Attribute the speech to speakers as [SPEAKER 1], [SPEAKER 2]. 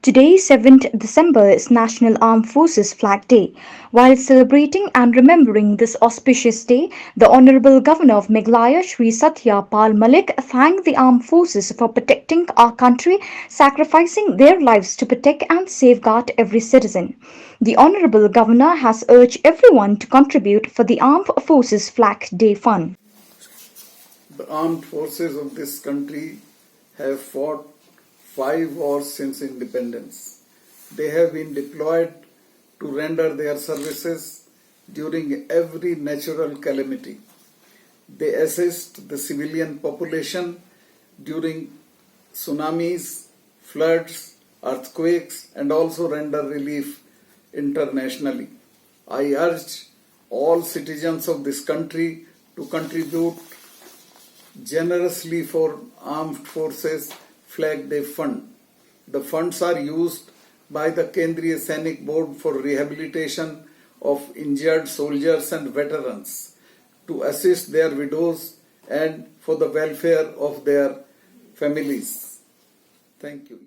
[SPEAKER 1] Today, 7th December, is National Armed Forces Flag Day. While celebrating and remembering this auspicious day, the Honorable Governor of Meghalaya, Shri Satya Pal Malik, thanked the armed forces for protecting our country, sacrificing their lives to protect and safeguard every citizen. The Honorable Governor has urged everyone to contribute for the Armed Forces Flag Day Fund.
[SPEAKER 2] The armed forces of this country have fought 5 wars since independence. They have been deployed to render their services during every natural calamity. They assist the civilian population during tsunamis, floods, earthquakes, and also render relief internationally. I urge all citizens of this country to contribute generously for Armed Forces Flag Day Fund. The funds are used by the Kendriya Sainik Board for rehabilitation of injured soldiers and veterans, to assist their widows and for the welfare of their families. Thank you.